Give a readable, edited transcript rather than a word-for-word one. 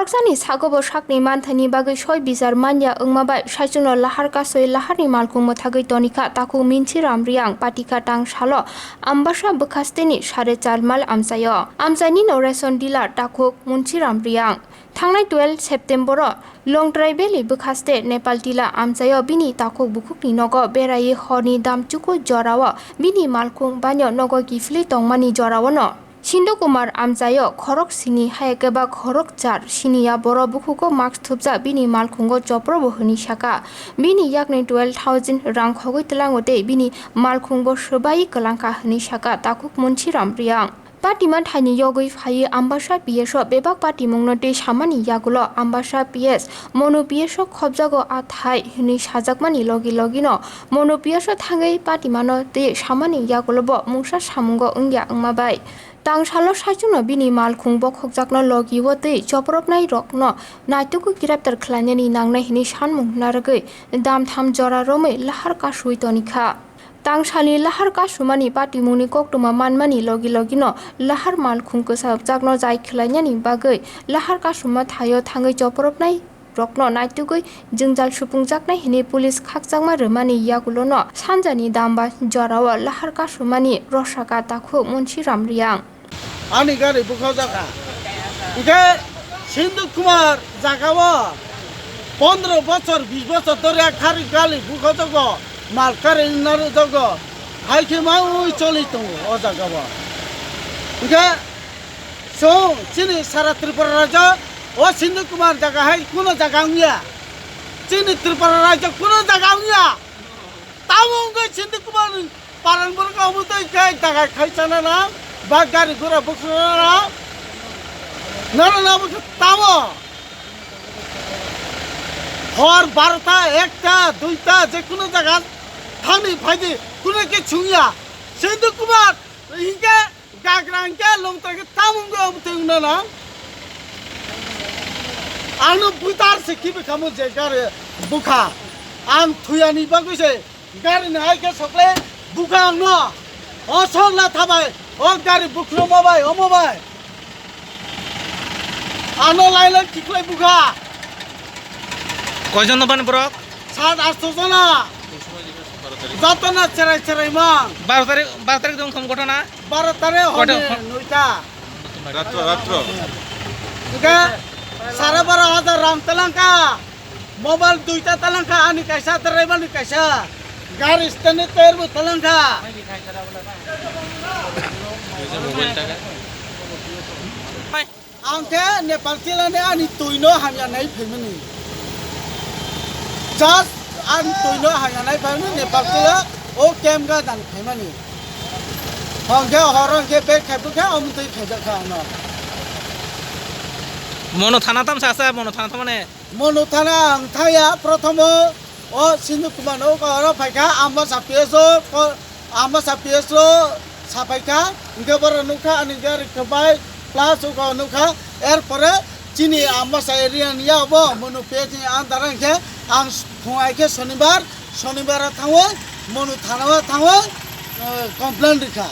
Khoroksani sagobo sakni manthani bagai soi bizar manya ungmabai saichuno lahar kasoi laharni malkung mothagoi tonika taku minchi ramriang patika tang salo ambasa bekasteni sare charmal amsayo amsani no reson dealer takuk munchi ramriang Thangnai 12 September long drive beli bekaste Nepal tila amsayo bini takuk bukukni nogo berai honi dam cukup jorawa bini malkung banyo nogo gifli tongmani jorawano Shindo Kumar amjayo khorok sini hayakeba khorok char siniya boro bukuko marks thupja bini malkhungo chopro bohni shaka bini yakne 12,000 rang khogoi tlangote bini malkhungo sobai kalangka hni shaka takuk munchiram priyang Patiman thani yogoi phai ambasa PS bebak pati mungnote samani yagulo ambasa PS mono PS khobjago athai hni sajakmani logino mono PS thangai patimano te samani yagulo bo mungsa samungo ungya ungmabai Tang salo saichuno bini malkhung bokhokjakno logiwote choprobnai rokno naituku kiraptar khlanyani nangnai hini sanmung naragoi dam tham jora romai lahar kasui tonika Tang sali lahar kasumani pati muni koktuma manmani logino lahar malkhung kusabjakno jai khlanyani bagai lahar kasuma thayo thangai choprobnai rokno naitugoi jingjal supungjaknai hini pulis khakjakma rmani yagulono sanjani damba jorawa lahar kasumani rosaka takhu munchi ramriang Ani gari bukau jaka. Ike Sindhu Kumar jakawa 15 বছর 20 বছর ধরে খারি গালি bukau jago malkare naru jago haike mau চলিত ও জায়গাবা ike so chini sara Tripura raja ও Sindhu Kumar জায়গা hai কোনো জায়গা নিয়া chini Tripura raja কোনো জায়গা নিয়া তামঙ্গে Sindhu Kumar পালন বর্গা অবতই কে জায়গা খাইছানা না Bagari gura bukhara nana bukh tamo hor 12ta 1ta 2ta je kono jaga thani phaidi kono ke chungya Sindhu Kumar inke gagrang ke longta ke tamungo obteng na anu butar se kibe kamu je gare bukha am thuyani baguse gari nai ke sokle bukha no osol na thabai ও গাড়ি বুকলো মোবাই ও মোবাই আনো লাইলে কিকলাই বুখা কয়জন নবান Brock 7-8 জন যত না চেরাই মান 12 তারিখ যখন ঘটনা 12 তারিখ হবে 9টা রাত্র ওকে 12,500 রাম তেলাঙ্কা মোবাইল 2টা তেলাঙ্কা আনি কাইসা ড্রাইভার নি কাইসা গাড়ি স্টেনে তেরবো তেলাঙ্কা Angke Nepal tilane ani tuino hanya nai phemani just ani tuino hanya nai phemani Nepal tila o kem ga dan phemani hongke horong ke be khaibu ke omtui phejak ka no মনো থানা তাম সাসা মনো থানা মানে monu thana ang thaya prothomo o Sindhu Kumar no ko phaika amba sapieso সাপাইকা ইনকেবার নুখা আনিগার কবাই plus উকা নুখা এরপরে চিনি আমসা area নিয়াব Manu পেজি আন্দারাংকে আং ফুয়াইকে শনিবার থাও মনু থানাওয়া থাও কমপ্লেন রেখা